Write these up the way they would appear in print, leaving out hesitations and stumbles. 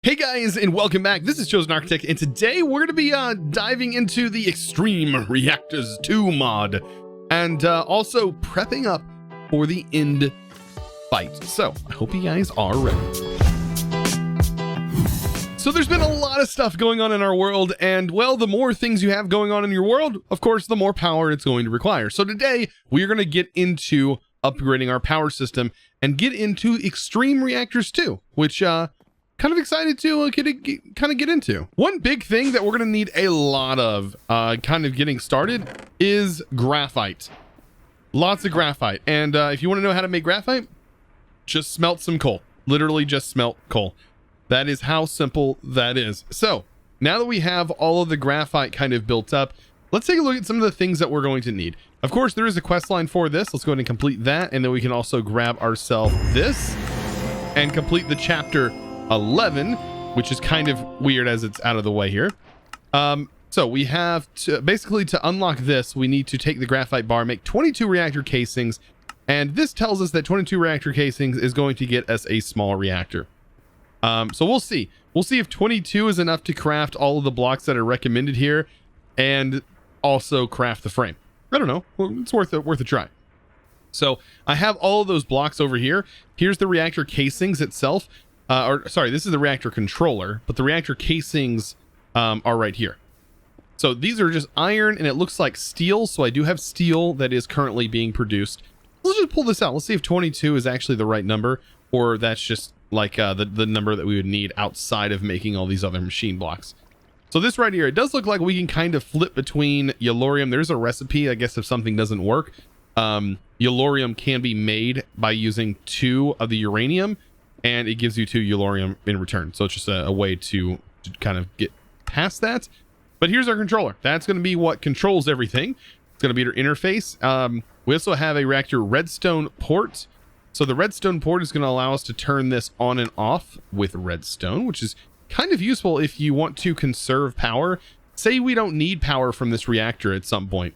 Hey guys, and welcome back. This is ChosenArchitect, and today we're going to be diving into the Extreme Reactors 2 mod, and also prepping up for the end fight. So I hope you guys are ready. So there's been a lot of stuff going on in our world, and well, the more things you have going on in your world, of course, the more power it's going to require. So today we are going to get into upgrading our power system and get into Extreme Reactors 2, which kind of excited to get into. One big thing that we're going to need a lot of kind of getting started is graphite. Lots of graphite. And if you want to know how to make graphite, just smelt some coal. Literally just smelt coal. That is how simple that is. So now that we have all of the graphite kind of built up, let's take a look at some of the things that we're going to need. Of course, there is a quest line for this. Let's go ahead and complete that. And then we can also grab ourselves this and complete the chapter 11, which is kind of weird as it's out of the way here. So we have to basically, to unlock this, we need to take the graphite bar, make 22 reactor casings, and this tells us that 22 reactor casings is going to get us a small reactor. So we'll see if 22 is enough to craft all of the blocks that are recommended here and also craft the frame. I don't know. Well, it's worth a try. So I have all of those blocks over here. Here's the reactor casings itself. Sorry, this is the reactor controller, but the reactor casings are right here. So these are just iron, and it looks like steel. So I do have steel that is currently being produced. Let's just pull this out. Let's see if 22 is actually the right number, or that's just like the number that we would need outside of making all these other machine blocks. So this right here, it does look like we can kind of flip between yellorium. There's a recipe, I guess, if something doesn't work. Yellorium can be made by using 2 of the uranium, and it gives you 2 yellorium in return. So it's just a way to kind of get past that. But here's our controller. That's going to be what controls everything. It's going to be our interface. We also have a reactor redstone port. So the redstone port is going to allow us to turn this on and off with redstone, which is kind of useful if you want to conserve power. Say we don't need power from this reactor at some point,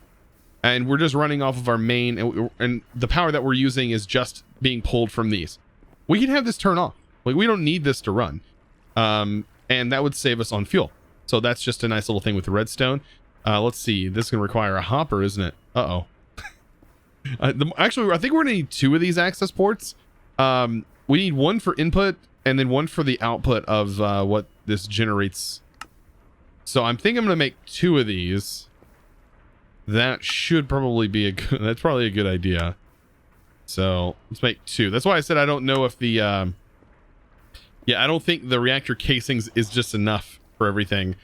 and we're just running off of our main, and the power that we're using is just being pulled from these. We can have this turn off. Like, we don't need this to run. And that would save us on fuel. So that's just a nice little thing with the redstone. Let's see. This is going to require a hopper, isn't it? Uh-oh. Actually, I think we're going to need 2 of these access ports. We need 1 for input and then 1 for the output of what this generates. So I'm thinking I'm going to make 2 of these. That should probably be that's probably a good idea. So let's make 2. That's why I said I don't know if the I don't think the reactor casings is just enough for everything.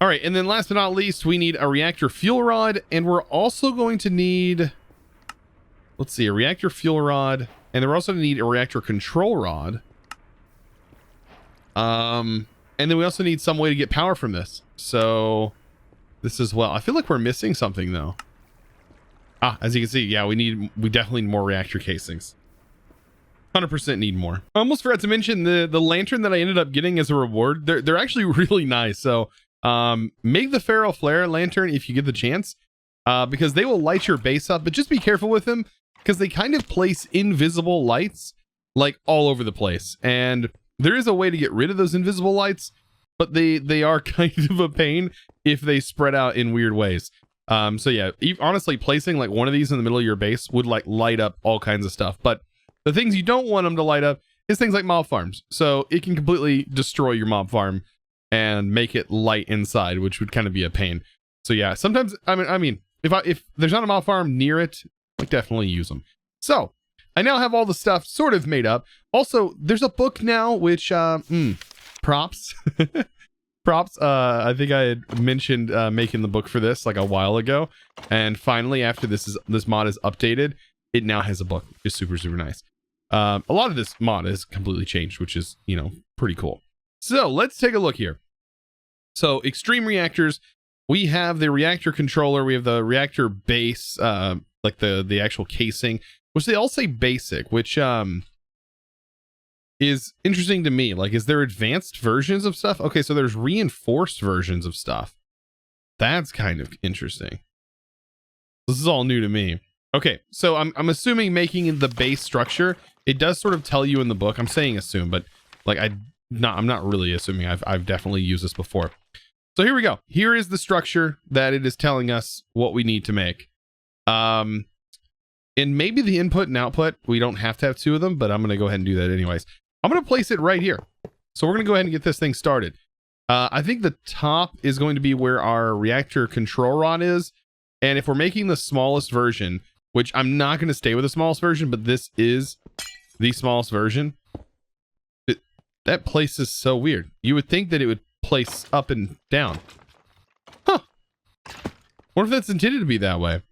All right, and then last but not least, we need a reactor fuel rod, and we're also going to need, let's see, a reactor fuel rod, and we're also going to need a reactor control rod. And then we also need some way to get power from this. So this as well. I feel like we're missing something though. As you can see, yeah, we definitely need more reactor casings. 100% need more. I almost forgot to mention the lantern that I ended up getting as a reward. They're actually really nice. So make the Feral Flare lantern if you get the chance, because they will light your base up, but just be careful with them because they kind of place invisible lights like all over the place. And there is a way to get rid of those invisible lights, but they are kind of a pain if they spread out in weird ways. So yeah, honestly, placing like one of these in the middle of your base would like light up all kinds of stuff. But the things you don't want them to light up is things like mob farms. So it can completely destroy your mob farm and make it light inside, which would kind of be a pain. So yeah, sometimes, I mean, if there's not a mob farm near it, like definitely use them. So I now have all the stuff sort of made up. Also, there's a book now, which, props. Props. I think I had mentioned making the book for this like a while ago, and finally, after this mod is updated, it now has a book. It's super nice. A lot of this mod has completely changed, which is, you know, pretty cool. So let's take a look here. So Extreme Reactors, we have the reactor controller, we have the reactor base, like the actual casing, which they all say basic, which is interesting to me. Like, is there advanced versions of stuff? Okay, so there's reinforced versions of stuff. That's kind of interesting. This is all new to me. Okay, so I'm assuming making the base structure, it does sort of tell you in the book. I'm saying assume, but like I'm not really assuming. I've definitely used this before. So here we go. Here is the structure that it is telling us what we need to make. And maybe the input and output, we don't have to have two of them, but I'm going to go ahead and do that anyways. I'm going to place it right here. So we're going to go ahead and get this thing started. I think the top is going to be where our reactor control rod is. And if we're making the smallest version, which I'm not going to stay with the smallest version, but this is the smallest version. That place is so weird. You would think that it would place up and down. Huh. What if that's intended to be that way?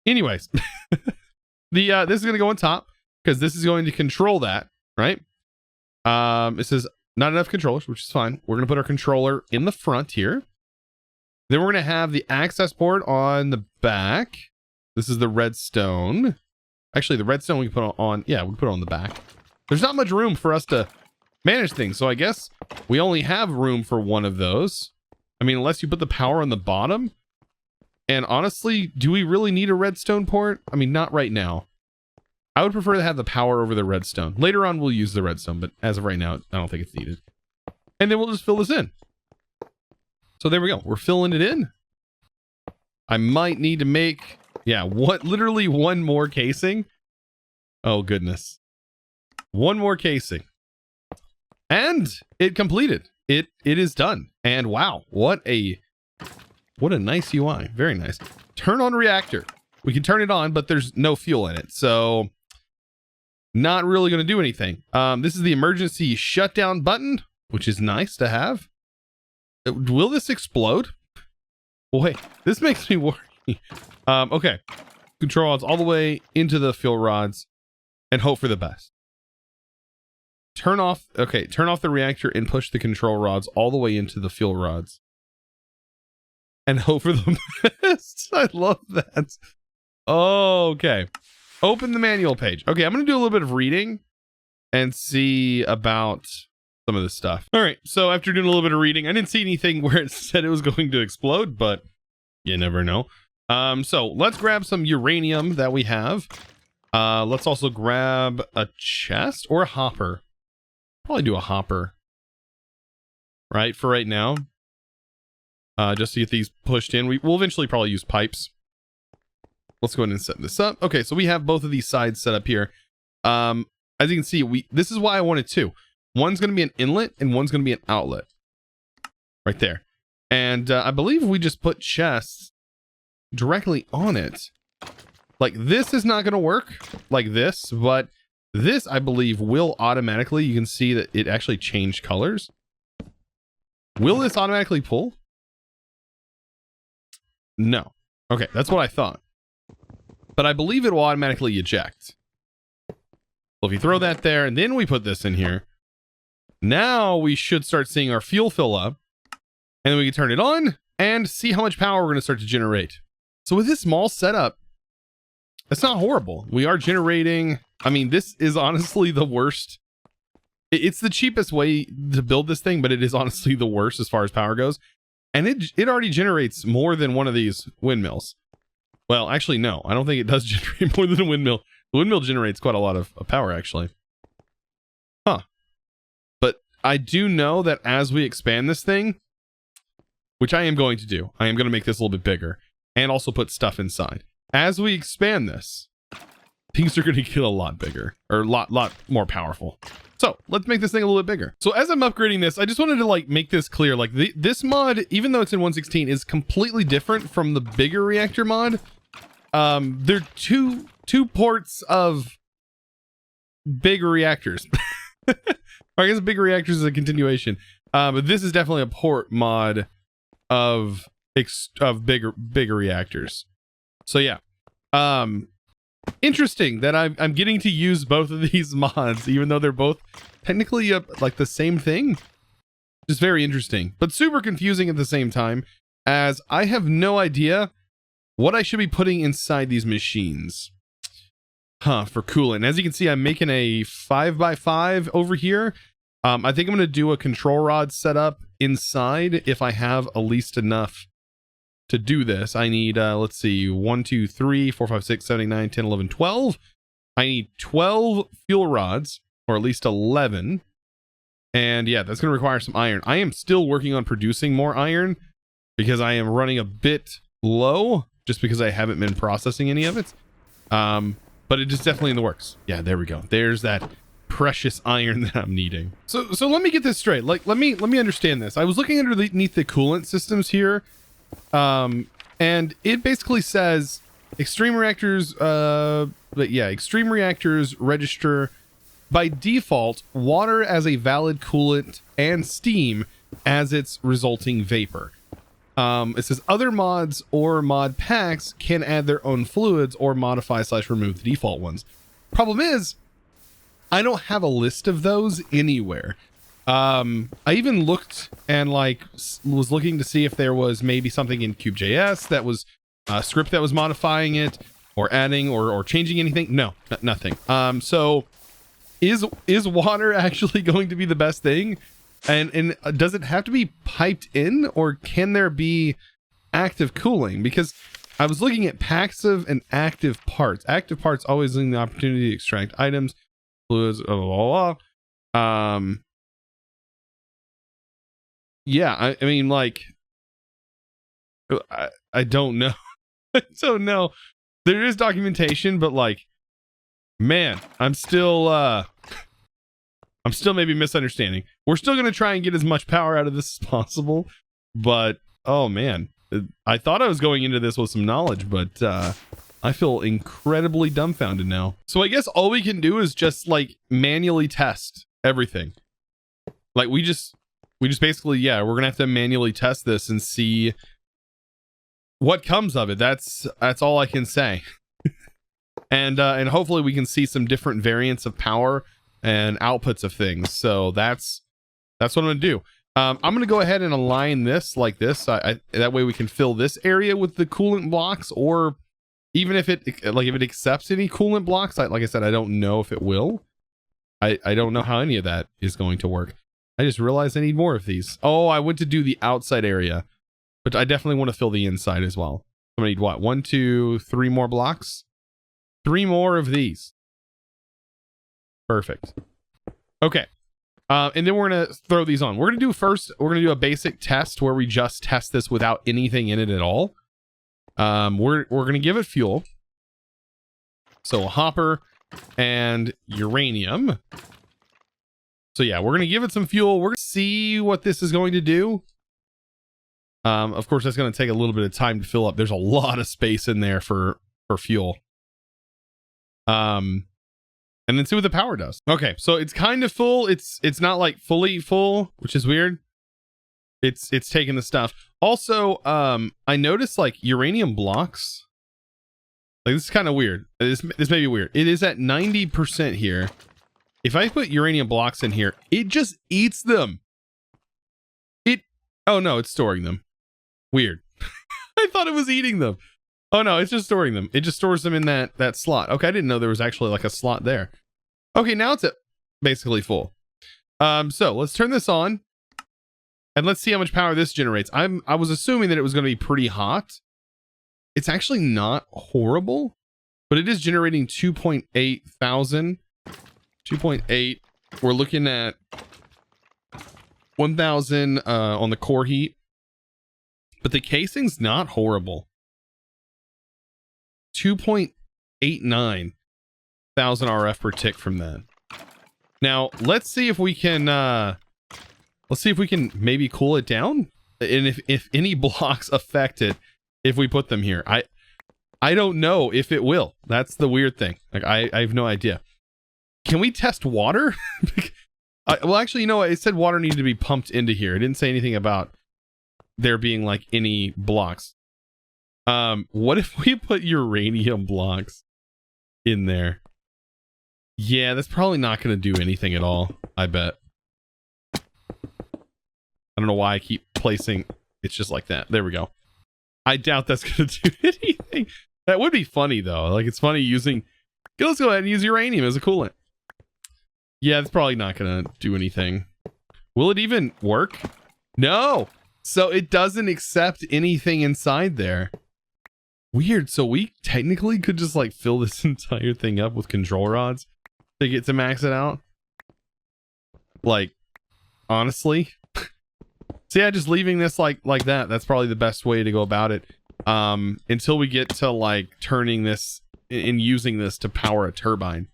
Anyways, this is going to go on top because this is going to control that, right? It says not enough controllers, which is fine. We're going to put our controller in the front here. Then we're going to have the access port on the back. This is the redstone. Actually, the redstone we can put on, yeah, we can put it on the back. There's not much room for us to manage things, so I guess we only have room for one of those. I mean, unless you put the power on the bottom. And honestly, do we really need a redstone port? I mean, not right now. I would prefer to have the power over the redstone. Later on, we'll use the redstone, but as of right now, I don't think it's needed. And then we'll just fill this in. So there we go. We're filling it in. I might need to make, yeah, literally one more casing. Oh, goodness. One more casing. And it completed. It is done. And wow, what a nice UI. Very nice. Turn on reactor. We can turn it on, but there's no fuel in it. So not really going to do anything. This is the emergency shutdown button, which is nice to have. Will this explode? Boy, this makes me worry. Okay. Control rods all the way into the fuel rods and hope for the best. Turn off the reactor and push the control rods all the way into the fuel rods. And hope for the best. I love that. Okay. Open the manual page. Okay, I'm going to do a little bit of reading and see about some of this stuff. All right, so after doing a little bit of reading, I didn't see anything where it said it was going to explode, but you never know. So let's grab some uranium that we have. Let's also grab a chest or a hopper. Probably do a hopper. Right, for right now. Just to get these pushed in. We'll eventually probably use pipes. Let's go ahead and set this up. Okay, so we have both of these sides set up here. As you can see, this is why I wanted two. One's going to be an inlet and one's going to be an outlet. Right there. And I believe we just put chests directly on it. Like, this is not going to work like this, but this, I believe, will automatically, you can see that it actually changed colors. Will this automatically pull? No. Okay, that's what I thought. But I believe it will automatically eject. Well, if you throw that there, and then we put this in here, now we should start seeing our fuel fill up. And then we can turn it on and see how much power we're going to start to generate. So with this small setup, it's not horrible. We are generating, I mean, this is honestly the worst. It's the cheapest way to build this thing, but it is honestly the worst as far as power goes. And it already generates more than one of these windmills. Well, actually, no. I don't think it does generate more than a windmill. The windmill generates quite a lot of power, actually. Huh. But I do know that as we expand this thing, which I am going to do, I am going to make this a little bit bigger and also put stuff inside. As we expand this, things are going to get a lot bigger or a lot more powerful. So let's make this thing a little bit bigger. So as I'm upgrading this, I just wanted to like make this clear. Like this mod, even though it's in 1.16, is completely different from the bigger reactor mod. They're two ports of big reactors. I guess big reactors is a continuation. But this is definitely a port mod of bigger reactors. So yeah. Interesting that I'm getting to use both of these mods, even though they're both technically like the same thing. Just very interesting, but super confusing at the same time, as I have no idea what I should be putting inside these machines. For coolant. As you can see, I'm making a 5x5 over here. I think I'm going to do a control rod setup inside if I have at least enough to do this. I need, let's see, 1, 2, 3, 4, 5, 6, 7, 8, 9, 10, 11, 12. I need 12 fuel rods, or at least 11. And yeah, that's going to require some iron. I am still working on producing more iron because I am running a bit low just because I haven't been processing any of it. But it is definitely in the works. Yeah, there we go. There's that precious iron that I'm needing. So let me get this straight. Like, let me understand this. I was looking underneath the coolant systems here. And it basically says extreme reactors, extreme reactors register by default water as a valid coolant and steam as its resulting vapor. It says other mods or mod packs can add their own fluids or modify / remove the default ones. Problem is, I don't have a list of those anywhere. I even looked and was looking to see if there was maybe something in Cube.js that was a script that was modifying it or adding or changing anything. No, nothing. So is water actually going to be the best thing? And does it have to be piped in, or can there be active cooling? Because I was looking at passive and active parts. Active parts always leaving the opportunity to extract items, fluids, blah, blah, blah. Yeah, I mean, like, I don't know. I don't know. There is documentation, but like, man, I'm still maybe misunderstanding. We're still going to try and get as much power out of this as possible, but oh man, I thought I was going into this with some knowledge, but I feel incredibly dumbfounded now. So I guess all we can do is just like manually test everything. Like we just basically, yeah, we're gonna have to manually test this and see what comes of it. That's all I can say. And hopefully we can see some different variants of power and outputs of things. So that's what I'm gonna do. I'm gonna go ahead and align this like this. That way we can fill this area with the coolant blocks, or even if it accepts any coolant blocks. Like I said, I don't know if it will. I don't know how any of that is going to work. I just realized I need more of these. Oh, I went to do the outside area, but I definitely want to fill the inside as well. I'm gonna need what? 1, 2, 3 more blocks. 3 more of these. Perfect. Okay. And then we're going to throw these on. We're going to do a basic test where we just test this without anything in it at all. We're going to give it fuel. So a hopper and uranium. So yeah, we're going to give it some fuel. We're going to see what this is going to do. Of course, that's going to take a little bit of time to fill up. There's a lot of space in there for fuel. And then see what the power does. Okay, so it's kind of full. It's not like fully full, which is weird. It's taking the stuff. Also, I noticed like uranium blocks. Like this is kind of weird. This may be weird. It is at 90% here. If I put uranium blocks in here, it just eats them. Oh no, it's storing them. Weird. I thought it was eating them. Oh no, it's just storing them. It just stores them in that slot. Okay, I didn't know there was actually like a slot there. Okay, now it's basically full. So let's turn this on and let's see how much power this generates. I was assuming that it was going to be pretty hot. It's actually not horrible, but it is generating 2.8 thousand. 2.8. We're looking at 1,000 on the core heat, but the casing's not horrible. 2.89 thousand RF per tick from that. Now let's see if we can maybe cool it down, and if any blocks affect it if we put them here. I don't know if it will. That's the weird thing. Like I have no idea. Can we test water? Well, actually, you know what? It said water needed to be pumped into here. It didn't say anything about there being like any blocks. What if we put uranium blocks in there? Yeah, that's probably not going to do anything at all, I bet. I don't know why I keep placing. It's just like that. There we go. I doubt that's going to do anything. That would be funny though. Like it's funny using. Let's go ahead and use uranium as a coolant. Yeah, it's probably not going to do anything. Will it even work? No. So it doesn't accept anything inside there. Weird. So we technically could just like fill this entire thing up with control rods to get to max it out. Like, honestly. So yeah, just leaving this like that. That's probably the best way to go about it. Until we get to like turning this and using this to power a turbine,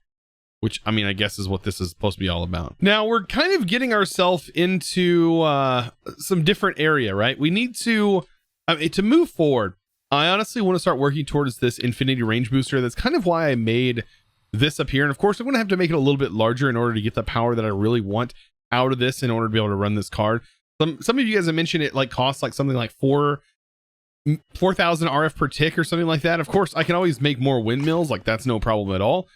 which I mean, I guess is what this is supposed to be all about. Now we're kind of getting ourselves into some different area, right? We need to move forward. I honestly want to start working towards this infinity range booster. That's kind of why I made this up here. And of course, I'm going to have to make it a little bit larger in order to get the power that I really want out of this in order to be able to run this card. Some of you guys have mentioned it like costs like something like 4,000 RF per tick or something like that. Of course, I can always make more windmills. Like that's no problem at all.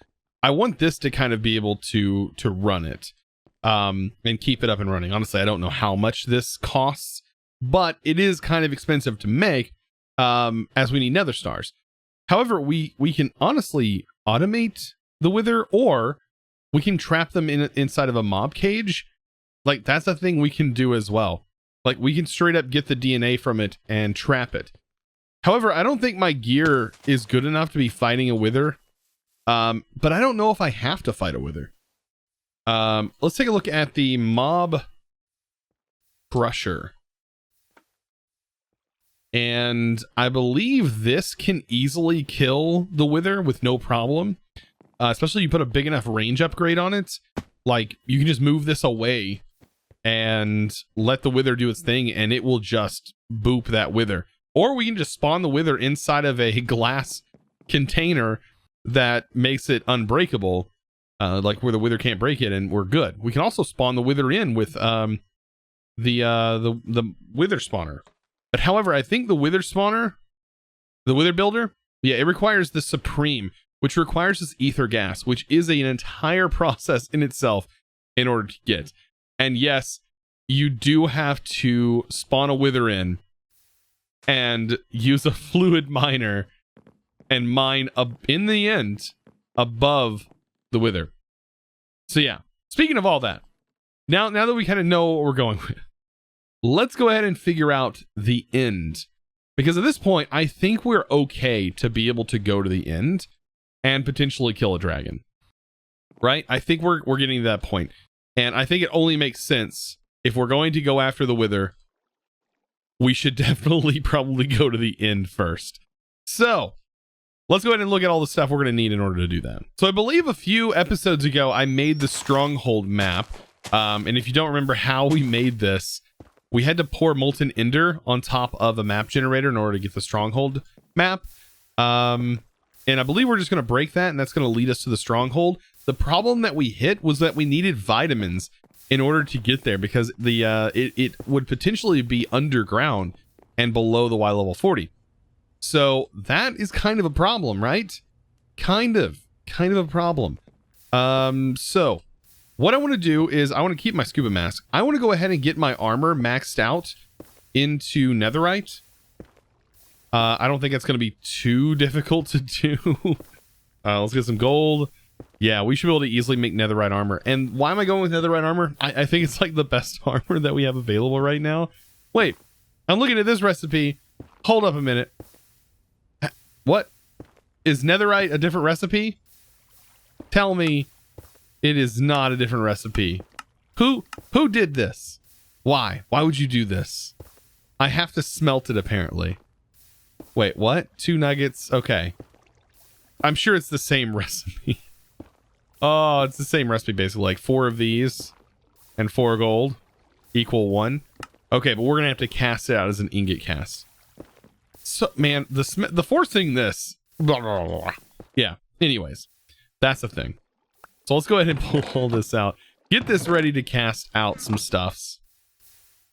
I want this to kind of be able to run it and keep it up and running. Honestly, I don't know how much this costs, but it is kind of expensive to make as we need nether stars. However, we can honestly automate the wither, or we can trap them inside of a mob cage. Like that's a thing we can do as well. Like we can straight up get the DNA from it and trap it. However, I don't think my gear is good enough to be fighting a wither. But I don't know if I have to fight a wither. Let's take a look at the mob crusher. And I believe this can easily kill the wither with no problem. Especially if you put a big enough range upgrade on it. Like you can just move this away and let the wither do its thing, and it will just boop that wither. Or we can just spawn the wither inside of a glass container that makes it unbreakable, like where the wither can't break it, and we're good. We can also spawn the wither in with the wither spawner. But however, I think the wither spawner, the wither builder, yeah, it requires the supreme, which requires this ether gas, which is an entire process in itself in order to get. And yes, you do have to spawn a wither in and use a fluid miner and mine up in the end above the wither. So yeah, speaking of all that, now that we kind of know what we're going with, let's go ahead and figure out the end. Because at this point, I think we're okay to be able to go to the end and potentially kill a dragon. Right? I think we're getting to that point. And I think it only makes sense if we're going to go after the wither, we should definitely probably go to the end first. So let's go ahead and look at all the stuff we're going to need in order to do that. So I believe a few episodes ago, I made the stronghold map. And if you don't remember how we made this, we had to pour molten ender on top of a map generator in order to get the stronghold map. And I believe we're just going to break that, and that's going to lead us to the stronghold. The problem that we hit was that we needed vitamins in order to get there, because the it would potentially be underground and below the Y level 40. So that is kind of a problem, right? Kind of a problem. So what I want to do is I want to keep my scuba mask. I want to go ahead and get my armor maxed out into netherite. I don't think that's going to be too difficult to do. Let's get some gold. Yeah, we should be able to easily make netherite armor. And why am I going with netherite armor? I think it's like the best armor that we have available right now. Wait, I'm looking at this recipe. Hold up a minute. What? Is netherite a different recipe? Tell me it is not a different recipe. Who did this? Why? Why would you do this? I have to smelt it apparently. Wait, what? 2 nuggets? Okay. I'm sure it's the same recipe. Oh, it's the same recipe basically. Like 4 of these and 4 gold equal 1. Okay, but we're gonna have to cast it out as an ingot cast. So, man, the forcing this. Blah, blah, blah. Yeah. Anyways, that's the thing. So let's go ahead and pull all this out. Get this ready to cast out some stuffs,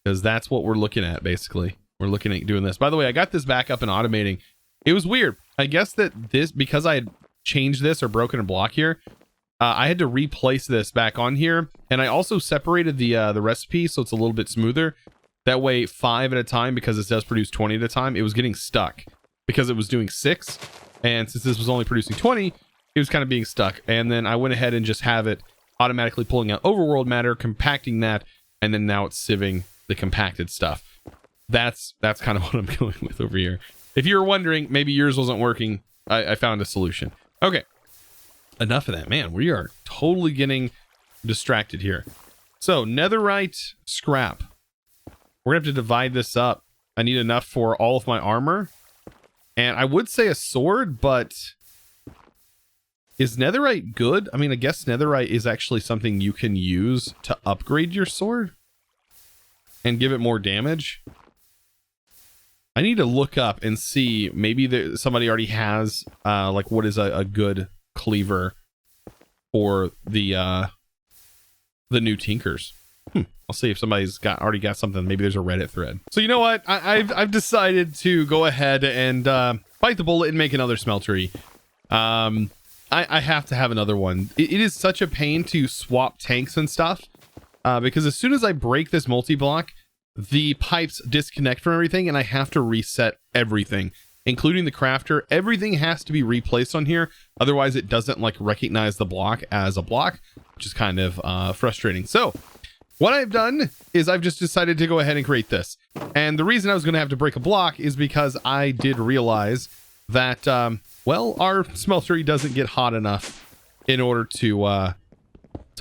because that's what we're looking at basically. We're looking at doing this. By the way, I got this back up and automating. It was weird. I guess that this, because I had changed this or broken a block here, I had to replace this back on here. And I also separated the recipe so it's a little bit smoother. That way 5 at a time, because it does produce 20 at a time, it was getting stuck because it was doing 6. And since this was only producing 20, it was kind of being stuck. And then I went ahead and just have it automatically pulling out overworld matter, compacting that, and then now it's sieving the compacted stuff. That's kind of what I'm going with over here. If you were wondering, maybe yours wasn't working, I found a solution. Okay, enough of that. Man, we are totally getting distracted here. So netherite scrap. We're gonna have to divide this up. I need enough for all of my armor. And I would say a sword, but is netherite good? I mean, I guess netherite is actually something you can use to upgrade your sword and give it more damage. I need to look up and see, maybe somebody already has like what is a good cleaver for the new tinkers. I'll see if somebody's already got something. Maybe there's a Reddit thread. So you know what? I've decided to go ahead and bite the bullet and make another smeltery. I have to have another one. It is such a pain to swap tanks and stuff because as soon as I break this multi-block, the pipes disconnect from everything and I have to reset everything, including the crafter. Everything has to be replaced on here. Otherwise it doesn't like recognize the block as a block, which is kind of frustrating. So what I've done is I've just decided to go ahead and create this. And the reason I was going to have to break a block is because I did realize that, well, our smeltery doesn't get hot enough in order to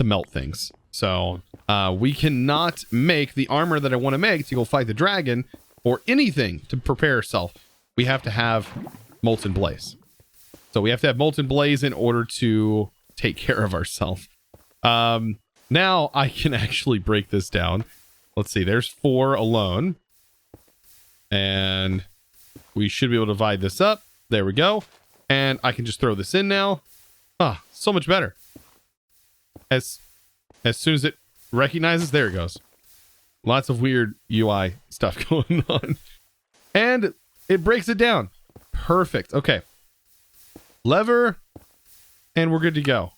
melt things. So we cannot make the armor that I want to make to go fight the dragon or anything to prepare ourselves. We have to have molten blaze. So we have to have molten blaze in order to take care of ourselves. Now I can actually break this down. Let's see, there's 4 alone. And we should be able to divide this up. There we go. And I can just throw this in now. Ah, so much better. As soon as it recognizes, there it goes. Lots of weird UI stuff going on. And it breaks it down. Perfect. Okay. Lever. And we're good to go.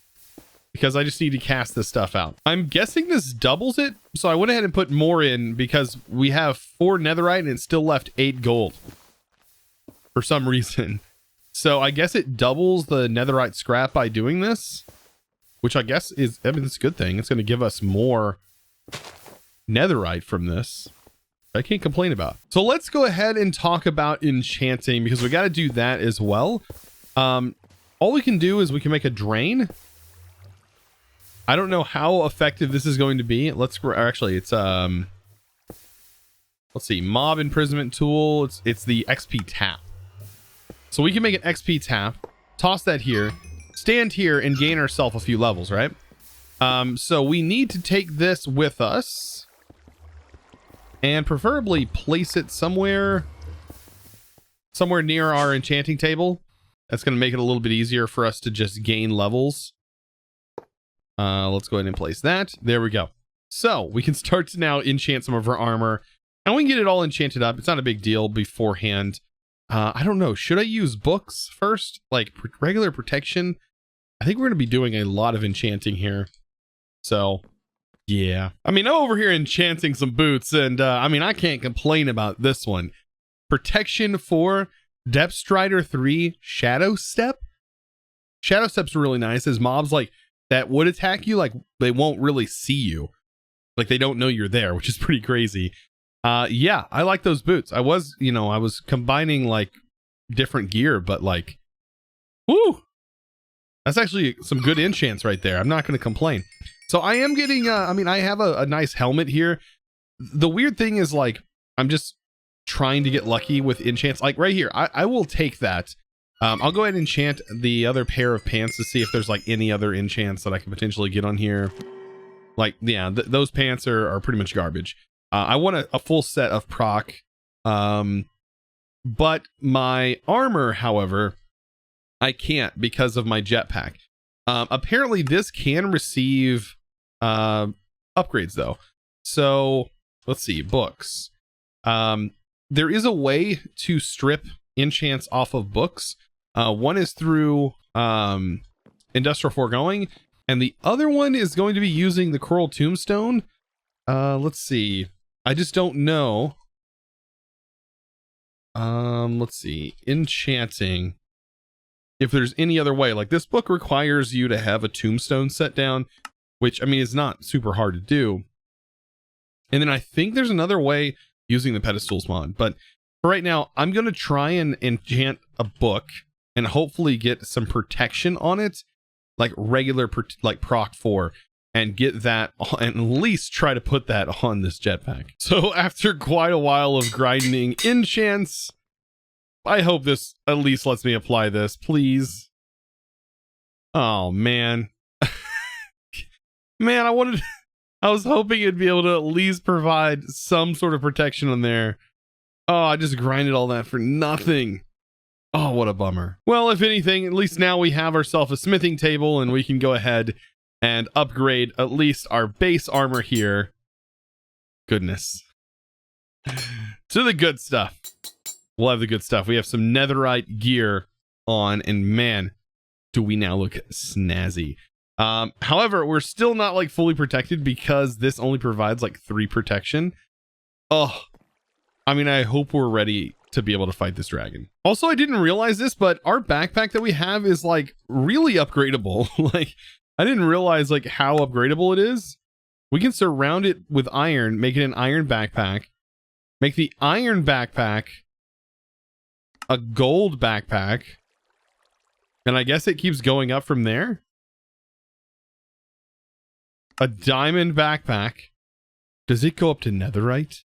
Because I just need to cast this stuff out. I'm guessing this doubles it. So I went ahead and put more in because we have 4 netherite and it still left 8 gold. For some reason. So I guess it doubles the netherite scrap by doing this. Which I guess is, I mean, it's a good thing. It's going to give us more netherite from this. I can't complain about. So let's go ahead and talk about enchanting because we got to do that as well. All we can do is we can make a drain. I don't know how effective this is going to be. Let's actually, it's let's see, mob imprisonment tool. It's the XP tap. So we can make an XP tap, toss that here, stand here, and gain ourselves a few levels, right? So we need to take this with us and preferably place it somewhere near our enchanting table. That's going to make it a little bit easier for us to just gain levels. Let's go ahead and place that. There we go. So we can start to now enchant some of our armor and we can get it all enchanted up. It's not a big deal beforehand. I don't know. Should I use books first? Like regular protection? I think we're going to be doing a lot of enchanting here. So yeah, I mean, I'm over here enchanting some boots and I mean, I can't complain about this one. Protection 4, Depth Strider 3, Shadow Step. Shadow Step's really nice as mobs like that would attack you, like they won't really see you, like they don't know you're there, which is pretty crazy. Yeah, I like those boots. I was combining like different gear, but like, whoo, that's actually some good enchants right there. I'm not going to complain. So I am getting, I mean, I have a nice helmet here. The weird thing is like, I'm just trying to get lucky with enchants. Like right here, I will take that. I'll go ahead and enchant the other pair of pants to see if there's like any other enchants that I can potentially get on here. Like, yeah, those pants are pretty much garbage. I want a full set of proc. But my armor, however, I can't because of my jetpack. Apparently this can receive upgrades though. So let's see, books. There is a way to strip enchants off of books. One is through Industrial Foregoing, and the other one is going to be using the Coral Tombstone. Let's see. I just don't know. Let's see. Enchanting. If there's any other way. Like this book requires you to have a tombstone set down, which I mean is not super hard to do. And then I think there's another way using the pedestals mod, but for right now, I'm going to try and enchant a book and hopefully get some protection on it, like regular, like proc 4. and get that on, and at least try to put that on this jetpack. So after quite a while of grinding enchants, I hope this at least lets me apply this, please. Oh man. Man, I was hoping it'd be able to at least provide some sort of protection on there. Oh, I just grinded all that for nothing. Oh, what a bummer. Well, if anything, at least now we have ourselves a smithing table and we can go ahead and upgrade at least our base armor here. Goodness. To the good stuff. We'll have the good stuff. We have some netherite gear on, and man, do we now look snazzy. However, we're still not like fully protected because this only provides like 3 protection. Oh, I mean, I hope we're ready to be able to fight this dragon. Also, I didn't realize this, but our backpack that we have is like really upgradable. Like, I didn't realize like how upgradable it is. We can surround it with iron, make it an iron backpack, make the iron backpack a gold backpack, and I guess it keeps going up from there. A diamond backpack. Does it go up to netherite?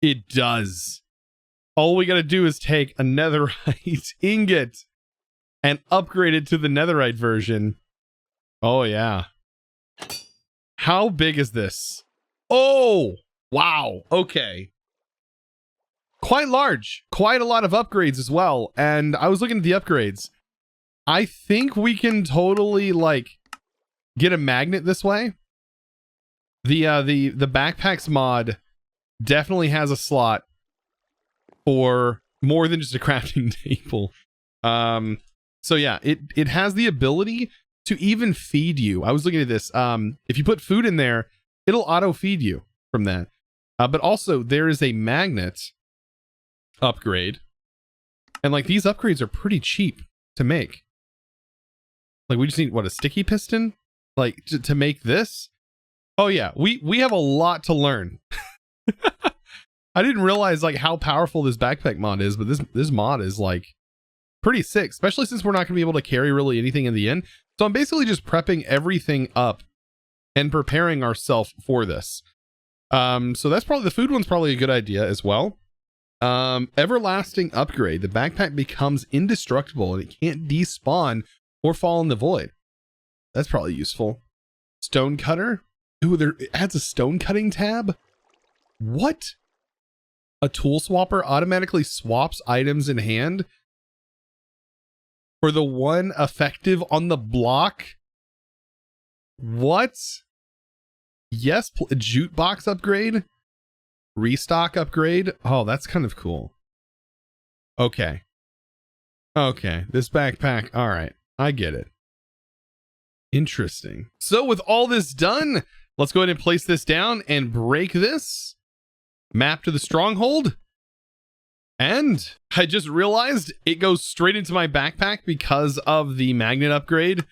It does. All we gotta do is take a netherite ingot and upgrade it to the netherite version. Oh yeah. How big is this? Oh, wow. Okay. Quite large. Quite a lot of upgrades as well. And I was looking at the upgrades. I think we can totally like get a magnet this way. The backpacks mod definitely has a slot for more than just a crafting table. So yeah, it has the ability to even feed you. I was looking at this. If you put food in there, it'll auto feed you from that. But also there is a magnet upgrade, and like these upgrades are pretty cheap to make. Like we just need what, a sticky piston, like to make this. Oh yeah, we have a lot to learn. I didn't realize like how powerful this backpack mod is, but this mod is like pretty sick, especially since we're not gonna be able to carry really anything in the end. So I'm basically just prepping everything up and preparing ourselves for this. So that's probably, the food one's probably a good idea as well. Everlasting upgrade. The backpack becomes indestructible and it can't despawn or fall in the void. That's probably useful. Stone cutter. Ooh, it adds a stone cutting tab. What? A tool swapper automatically swaps items in hand for the one effective on the block. What? Yes, a jute box upgrade. Restock upgrade. Oh, that's kind of cool. Okay. Okay, this backpack. All right, I get it. Interesting. So with all this done, let's go ahead and place this down and break this. Map to the stronghold. And I just realized it goes straight into my backpack because of the magnet upgrade.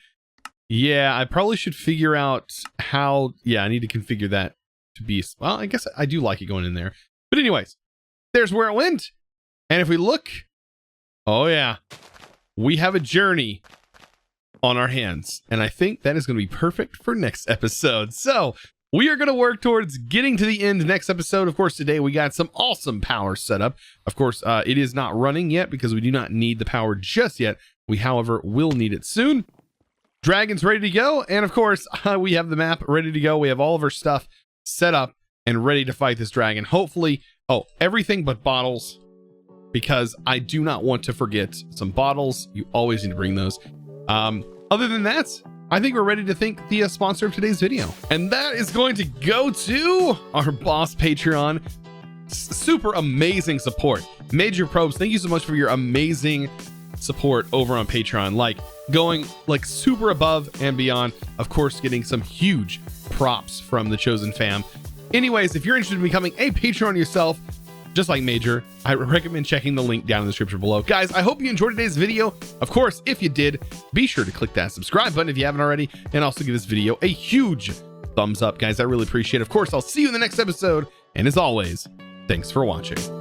Yeah, I probably should figure out how. Yeah, I need to configure that to be, well, I guess I do like it going in there. But anyways, there's where it went. And if we look, oh yeah, we have a journey on our hands. And I think that is going to be perfect for next episode. So we are going to work towards getting to the end next episode. Of course, today we got some awesome power set up. Of course, it is not running yet because we do not need the power just yet. We, however, will need it soon. Dragon's ready to go. And of course, we have the map ready to go. We have all of our stuff set up and ready to fight this dragon. Hopefully, oh, everything but bottles, because I do not want to forget some bottles. You always need to bring those. Other than that, I think we're ready to thank the sponsor of today's video. And that is going to go to our boss Patreon. Super amazing support. Major Probes, thank you so much for your amazing support over on Patreon. Like going like super above and beyond. Of course, getting some huge props from the Chosen fam. Anyways, if you're interested in becoming a Patreon yourself, just like Major, I recommend checking the link down in the description below. Guys, I hope you enjoyed today's video. Of course, if you did, be sure to click that subscribe button if you haven't already, and also give this video a huge thumbs up, guys. I really appreciate it. Of course, I'll see you in the next episode, and as always, thanks for watching.